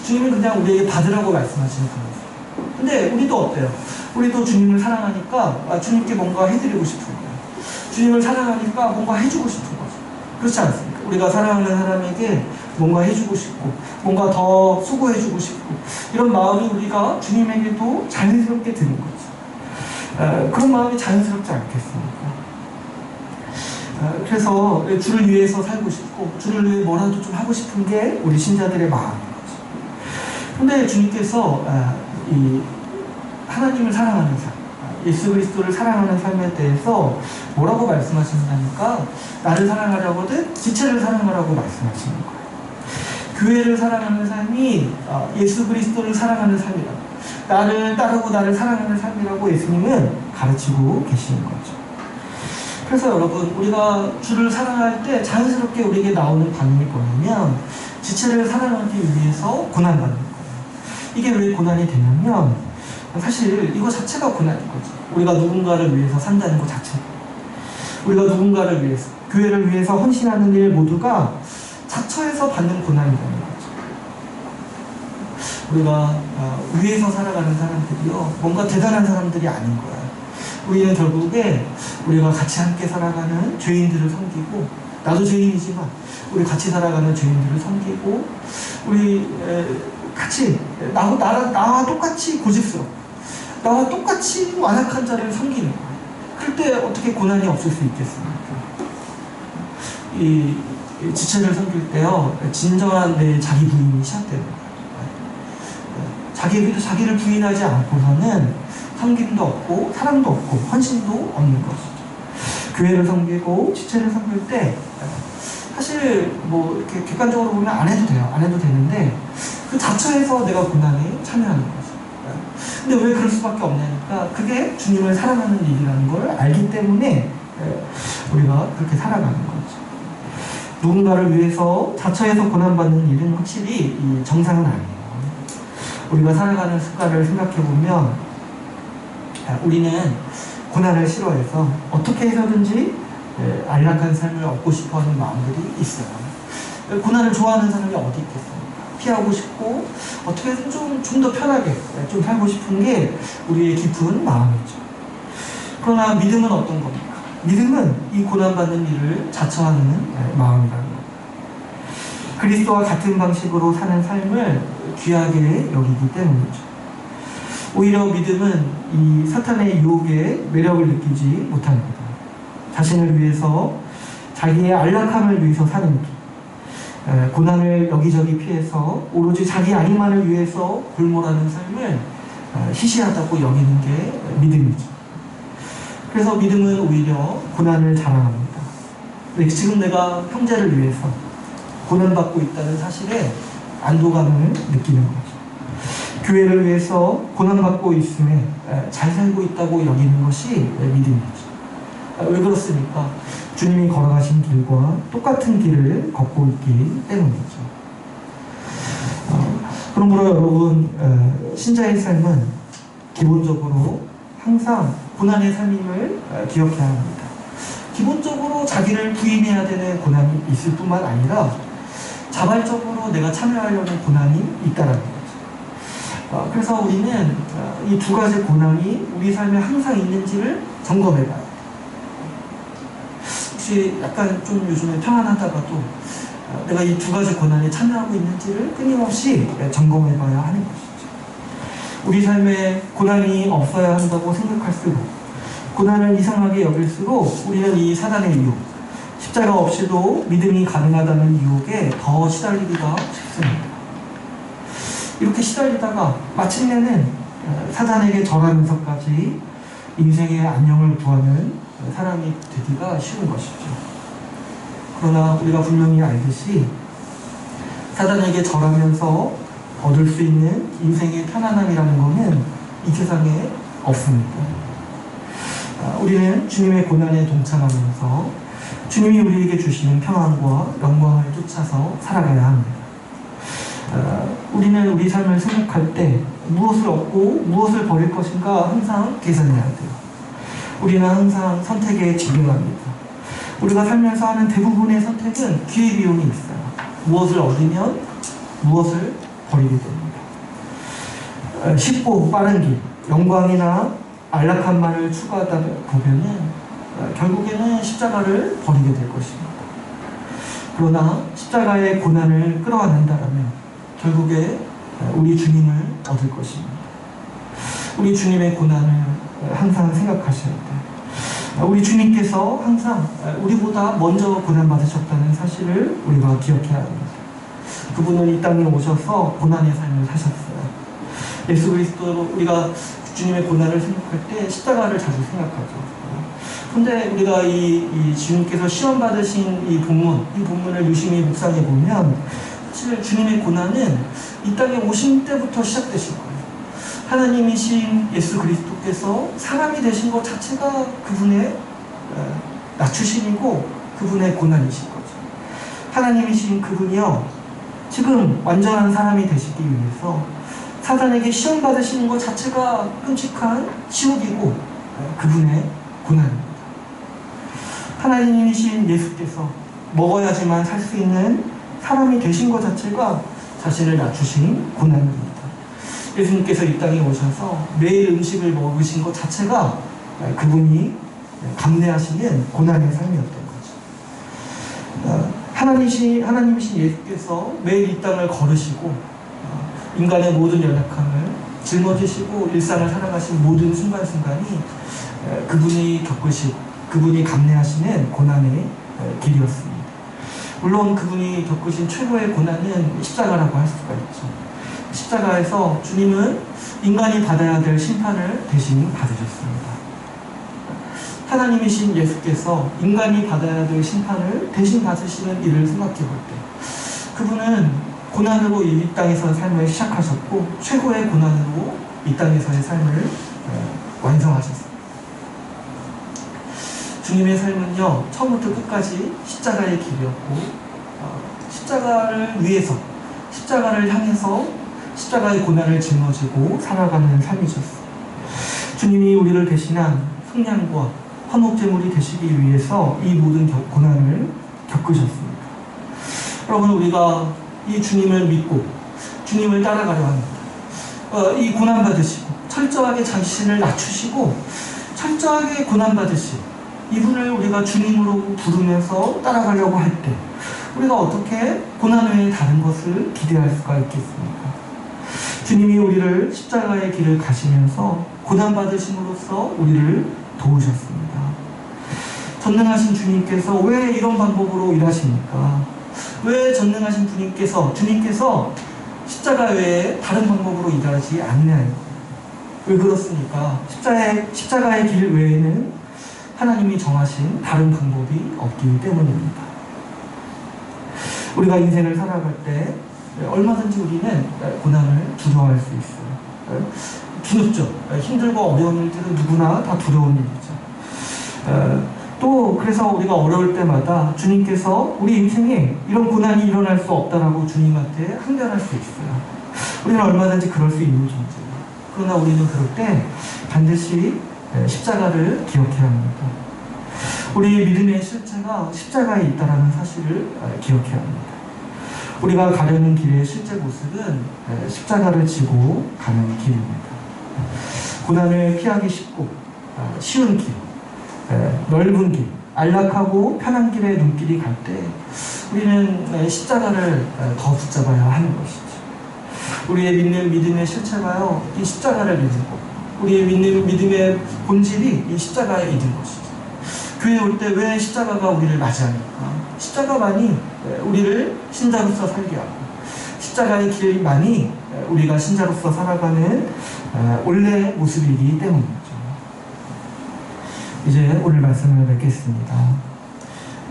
주님은 그냥 우리에게 받으라고 말씀하시는 분이세요. 근데 우리도 어때요? 우리도 주님을 사랑하니까 주님께 뭔가 해드리고 싶은 거예요. 주님을 사랑하니까 뭔가 해주고 싶은 거죠. 그렇지 않습니까? 우리가 사랑하는 사람에게 뭔가 해주고 싶고 뭔가 더 수고해주고 싶고 이런 마음이 우리가 주님에게도 자연스럽게 드는 거죠. 그런 마음이 자연스럽지 않겠습니까? 그래서 주를 위해서 살고 싶고 주를 위해 뭐라도 좀 하고 싶은 게 우리 신자들의 마음인 거죠. 그런데 주님께서 이 하나님을 사랑하는 삶, 예수 그리스도를 사랑하는 삶에 대해서 뭐라고 말씀하신다니까 나를 사랑하려거든 지체를 사랑하라고 말씀하시는 거예요. 교회를 사랑하는 삶이 예수 그리스도를 사랑하는 삶이다. 나를 따르고 나를 사랑하는 삶이라고 예수님은 가르치고 계시는 거죠. 그래서 여러분 우리가 주를 사랑할 때 자연스럽게 우리에게 나오는 반응이 뭐냐면 지체를 사랑하기 위해서 고난받는 거예요. 이게 왜 고난이 되냐면 사실 이거 자체가 고난인 거죠. 우리가 누군가를 위해서 산다는 것 자체가. 우리가 누군가를 위해서 교회를 위해서 헌신하는 일 모두가 자처에서 받는 고난이라는 거죠. 우리가 위에서 살아가는 사람들이요 뭔가 대단한 사람들이 아닌 거예요. 우리는 결국에 우리가 같이 함께 살아가는 죄인들을 섬기고 나도 죄인이지만 우리 같이 살아가는 죄인들을 섬기고 우리 같이 나와 똑같이 고집스럽고 나와 똑같이 완악한 자를 섬기는 거예요. 그럴 때 어떻게 고난이 없을 수 있겠습니까? 이 지체를 섬길 때요 진정한 내 자기 부인이 시작되는 거예요. 자기를 부인하지 않고서는 섬김도 없고 사랑도 없고 헌신도 없는 것이죠. 교회를 섬기고 지체를 섬길 때 사실 뭐 이렇게 객관적으로 보면 안 해도 돼요. 안 해도 되는데 그 자체에서 내가 고난에 참여하는 거죠. 근데 왜 그럴 수밖에 없냐니까 그게 주님을 사랑하는 일이라는 걸 알기 때문에 우리가 그렇게 살아가는 거죠. 누군가를 위해서 자처에서 고난받는 일은 확실히 정상은 아니에요. 우리가 살아가는 습관을 생각해보면 우리는 고난을 싫어해서 어떻게 해서든지 안락한 삶을 얻고 싶어하는 마음들이 있어요. 고난을 좋아하는 사람이 어디 있겠습니까? 피하고 싶고 어떻게 해서 좀 더 편하게 좀 살고 싶은 게 우리의 깊은 마음이죠. 그러나 믿음은 어떤 겁니까? 믿음은 이 고난받는 일을 자처하는 마음이라는 겁니다. 그리스도와 같은 방식으로 사는 삶을 귀하게 여기기 때문이죠. 오히려 믿음은 이 사탄의 유혹에 매력을 느끼지 못합니다. 자신을 위해서 자기의 안락함을 위해서 사는 길, 고난을 여기저기 피해서 오로지 자기 안위만을 위해서 골몰하는 삶을 시시하다고 여기는 게 믿음이죠. 그래서 믿음은 오히려 고난을 자랑합니다. 지금 내가 형제를 위해서 고난받고 있다는 사실에 안도감을 느끼는 거죠. 교회를 위해서 고난받고 있음에 잘 살고 있다고 여기는 것이 믿음이죠. 왜 그렇습니까? 주님이 걸어가신 길과 똑같은 길을 걷고 있기 때문이죠. 그러므로 여러분 신자의 삶은 기본적으로 항상 고난의 삶임을 기억해야 합니다. 기본적으로 자기를 부인해야 되는 고난이 있을 뿐만 아니라 자발적으로 내가 참여하려는 고난이 있다는 거죠. 그래서 우리는 이 두 가지 고난이 우리 삶에 항상 있는지를 점검해봐요. 혹시 약간 좀 요즘에 평안하다가도 내가 이 두 가지 고난에 참여하고 있는지를 끊임없이 점검해봐야 하는 것이죠. 우리 삶에 고난이 없어야 한다고 생각할수록 고난을 이상하게 여길수록 우리는 이 사단의 유혹, 십자가 없이도 믿음이 가능하다는 유혹에 더 시달리기가 쉽습니다. 이렇게 시달리다가 마침내는 사단에게 절하면서까지 인생의 안녕을 구하는 사람이 되기가 쉬운 것이죠. 그러나 우리가 분명히 알듯이 사단에게 절하면서 얻을 수 있는 인생의 편안함이라는 것은 이 세상에 없습니다. 우리는 주님의 고난에 동참하면서 주님이 우리에게 주시는 평안과 영광을 쫓아서 살아가야 합니다. 우리는 우리 삶을 생각할 때 무엇을 얻고 무엇을 버릴 것인가 항상 계산해야 돼요. 우리는 항상 선택에 집중합니다. 우리가 살면서 하는 대부분의 선택은 기회비용이 있어요. 무엇을 얻으면 무엇을 버리게 됩니다. 쉽고 빠른 길, 영광이나 안락함만을 추구하다 보면은 결국에는 십자가를 버리게 될 것입니다. 그러나 십자가의 고난을 끌어안는다면 결국에 우리 주님을 얻을 것입니다. 우리 주님의 고난을 항상 생각하셔야 돼요. 우리 주님께서 항상 우리보다 먼저 고난받으셨다는 사실을 우리가 기억해야 합니다. 그분은 이 땅에 오셔서 고난의 삶을 사셨어요. 예수 그리스도 우리가 주님의 고난을 생각할 때 십자가를 자주 생각하죠. 근데 우리가 이 주님께서 시험 받으신 이 본문을 유심히 묵상해 보면 사실 주님의 고난은 이 땅에 오신 때부터 시작되신 거예요. 하나님이신 예수 그리스도께서 사람이 되신 것 자체가 그분의 낮추심이고 그분의 고난이신 거죠. 하나님이신 그분이요, 지금 완전한 사람이 되시기 위해서 사단에게 시험 받으시는 것 자체가 끔찍한 지옥이고 그분의 고난입니다. 하나님이신 예수께서 먹어야지만 살 수 있는 사람이 되신 것 자체가 자신을 낮추신 고난입니다. 예수님께서 이 땅에 오셔서 매일 음식을 먹으신 것 자체가 그분이 감내하시는 고난의 삶이었던 거죠. 하나님이신 예수께서 매일 이 땅을 걸으시고 인간의 모든 연약함을 짊어지시고 일상을 살아가신 모든 순간순간이 그분이 감내하시는 고난의 길이었습니다. 물론 그분이 겪으신 최고의 고난은 십자가라고 할 수가 있죠. 십자가에서 주님은 인간이 받아야 될 심판을 대신 받으셨습니다. 하나님이신 예수께서 인간이 받아야 될 심판을 대신 받으시는 일을 생각해 볼 때 그분은 고난으로 이 땅에서의 삶을 시작하셨고 최고의 고난으로 이 땅에서의 삶을 완성하셨습니다. 주님의 삶은요, 처음부터 끝까지 십자가의 길이었고 십자가를 위해서, 십자가를 향해서 십자가의 고난을 짊어지고 살아가는 삶이셨어요. 주님이 우리를 대신한 속량과 화목제물이 되시기 위해서 이 모든 고난을 겪으셨습니다. 여러분, 우리가 이 주님을 믿고 주님을 따라가려 합니다. 이 고난받으시고 철저하게 자신을 낮추시고 철저하게 고난받으시고 이분을 우리가 주님으로 부르면서 따라가려고 할 때 우리가 어떻게 고난 외에 다른 것을 기대할 수가 있겠습니까? 주님이 우리를 십자가의 길을 가시면서 고난받으심으로써 우리를 도우셨습니다. 전능하신 주님께서 왜 이런 방법으로 일하십니까? 왜 전능하신 주님께서 십자가 외에 다른 방법으로 일하지 않나요? 왜 그렇습니까? 십자가의 길 외에는 하나님이 정하신 다른 방법이 없기 때문입니다. 우리가 인생을 살아갈 때 얼마든지 우리는 고난을 두려워할 수 있어요. 두렵죠. 힘들고 어려운 일들은 누구나 다 두려운 일이죠. 또 그래서 우리가 어려울 때마다 주님께서 우리 인생에 이런 고난이 일어날 수 없다라고 주님한테 항변할 수 있어요. 우리는 얼마든지 그럴 수 있는 존재예요. 그러나 우리는 그럴 때 반드시 십자가를 기억해야 합니다. 우리의 믿음의 실체가 십자가에 있다는 사실을 기억해야 합니다. 우리가 가려는 길의 실제 모습은 십자가를 지고 가는 길입니다. 고난을 피하기 쉽고 쉬운 길, 넓은 길, 안락하고 편한 길의 눈길이 갈 때 우리는 십자가를 더 붙잡아야 하는 것이죠. 우리의 믿는 믿음의 실체가요, 이 십자가를 믿는 것. 우리의 믿는 믿음의 본질이 이 십자가에 있는 것이죠. 교회에 올 때 왜 십자가가 우리를 맞이합니까? 십자가만이 우리를 신자로서 살게 하고 십자가의 길만이 우리가 신자로서 살아가는 원래 모습이기 때문이죠. 이제 오늘 말씀을 맺겠습니다.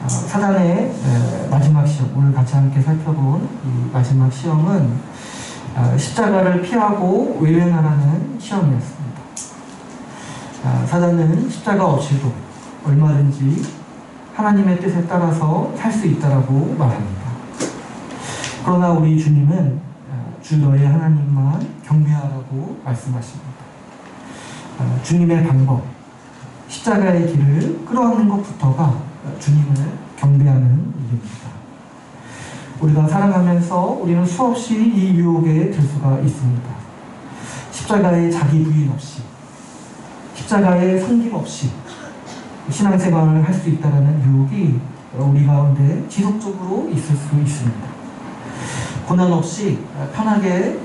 사단의 마지막 시험, 오늘 같이 함께 살펴본 이 마지막 시험은 십자가를 피하고 외면하라는 시험이었습니다. 사단은 십자가 없이도 얼마든지 하나님의 뜻에 따라서 살 수 있다라고 말합니다. 그러나 우리 주님은 주 너의 하나님만 경배하라고 말씀하십니다. 주님의 방법, 십자가의 길을 끌어안는 것부터가 주님을 경배하는 일입니다. 우리가 살아가면서 우리는 수없이 이 유혹에 들 수가 있습니다. 십자가의 자기 부인 없이, 십자가의 섬김 없이 신앙생활을 할 수 있다는 유혹이 우리 가운데 지속적으로 있을 수 있습니다. 고난 없이 편하게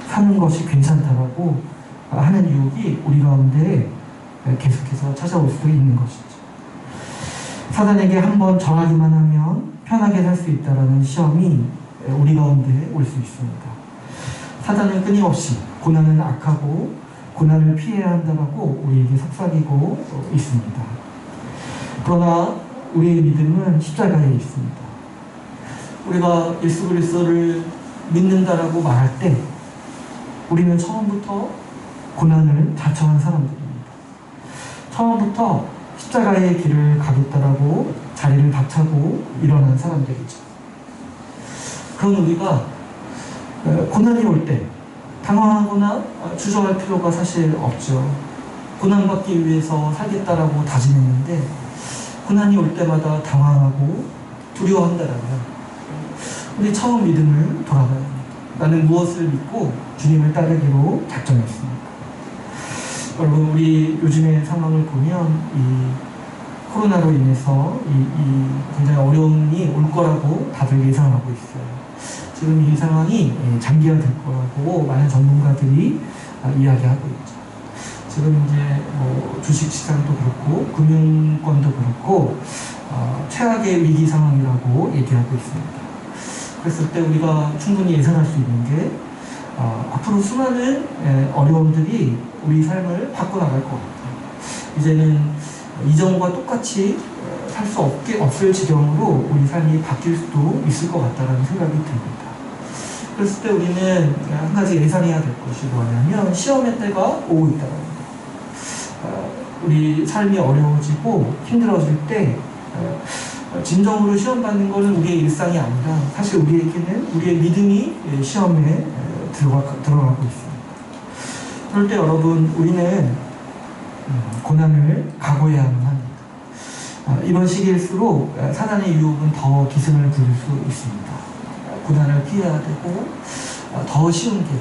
사는 것이 괜찮다라고 하는 유혹이 우리 가운데 계속해서 찾아올 수 있는 것이죠. 사단에게 한번 정하기만 하면 편하게 살 수 있다는 시험이 우리 가운데 올 수 있습니다. 사단은 끊임없이 고난은 악하고 고난을 피해야 한다고 우리에게 속삭이고 있습니다. 그러나 우리의 믿음은 십자가에 있습니다. 우리가 예수 그리스도를 믿는다라고 말할 때 우리는 처음부터 고난을 자처한 사람들입니다. 처음부터 십자가의 길을 가겠다라고 자리를 박차고 일어난 사람들이죠. 그런 우리가 고난이 올 때 당황하거나 주저할 필요가 사실 없죠. 고난받기 위해서 살겠다라고 다짐했는데 고난이 올 때마다 당황하고 두려워한다라면 우리 처음 믿음을 돌아봐야 합니다. 나는 무엇을 믿고 주님을 따르기로 작정했습니다. 여러분, 우리 요즘의 상황을 보면 이 코로나로 인해서 이 굉장히 어려움이 올 거라고 다들 예상하고 있어요. 지금 이 상황이 장기화될 거라고 많은 전문가들이 이야기하고 있죠. 지금 이제 주식시장도 그렇고 금융권도 그렇고 최악의 위기 상황이라고 얘기하고 있습니다. 그랬을 때 우리가 충분히 예상할 수 있는 게 앞으로 수많은 어려움들이 우리 삶을 바꿔나갈 것 같아요. 이제는 이전과 똑같이 살 수 없을 지경으로 우리 삶이 바뀔 수도 있을 것 같다는 생각이 듭니다. 그랬을 때 우리는 한 가지 예상해야 될 것이 뭐냐면 시험의 때가 오고 있다는 겁니다. 우리 삶이 어려워지고 힘들어질 때 진정으로 시험받는 것은 우리의 일상이 아니라 사실 우리에게는 우리의 믿음이 시험에 들어가고 있습니다. 그럴 때 여러분, 우리는 고난을 각오해야만 합니다. 이번 시기일수록 사단의 유혹은 더 기승을 부릴 수 있습니다. 고난을 피해야 되고 더 쉬운 길,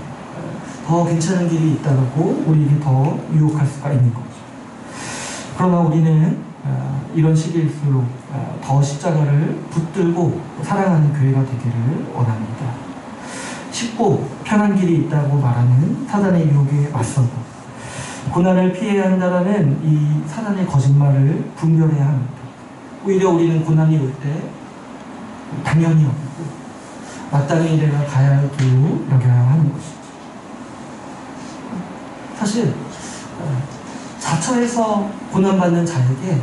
더 괜찮은 길이 있다고 우리에게 더 유혹할 수가 있는 거죠. 그러나 우리는 이런 시기일수록 더 십자가를 붙들고 사랑하는 교회가 되기를 원합니다. 쉽고 편한 길이 있다고 말하는 사단의 유혹에 맞서고 고난을 피해야 한다는 이 사단의 거짓말을 분별해야 합니다. 오히려 우리는 고난이 올 때 당연히 여기고 마땅히 내가 가야 할 길로 여겨야 하는 것이죠. 사실 자처해서 고난받는 자에게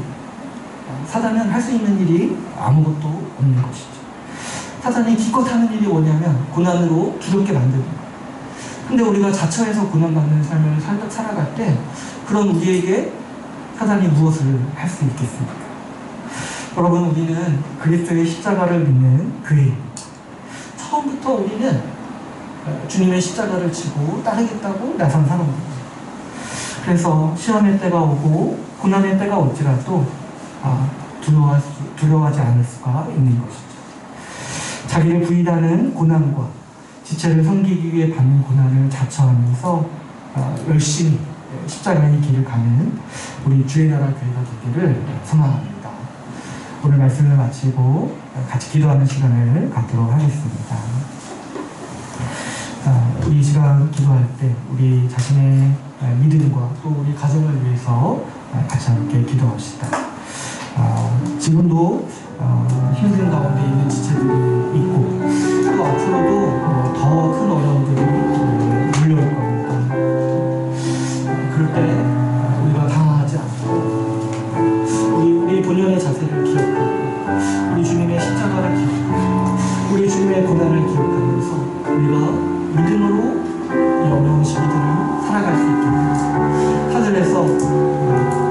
사단은 할 수 있는 일이 아무것도 없는 것이죠. 사단이 기껏 하는 일이 뭐냐면 고난으로 두렵게 만듭니다. 근데 우리가 자처해서 고난받는 삶을 살아갈 때 그런 우리에게 사단이 무엇을 할 수 있겠습니까? 여러분, 우리는 그리스도의 십자가를 믿는 교회입니다. 처음부터 우리는 주님의 십자가를 지고 따르겠다고 나선 사람들입니다. 그래서 시험의 때가 오고 고난의 때가 올지라도 두려워하지 않을 수가 있는 것이죠. 자기를 부인하는 고난과 지체를 섬기기 위해 받는 고난을 자처하면서 열심히 십자가의 길을 가는 우리 주의 나라 교회가 되기를 소망합니다. 오늘 말씀을 마치고 같이 기도하는 시간을 갖도록 하겠습니다. 우리 이 시간 기도할 때 우리 자신의 믿음과 또 우리 가정을 위해서 같이 함께 기도합시다. 지금도 힘든 가운데 있는 지체들이 있고 또 앞으로도 더 큰 어려움들이 물려올 겁니다. 그럴 때 우리가 당황하지 않고 우리 본연의 자세를 기억하고 우리 주님의 십자가를 기억하고 우리 주님의 고난을 기억하면서 우리가 믿음으로 이 어려운 시기들을 살아갈 수 있게 하늘에서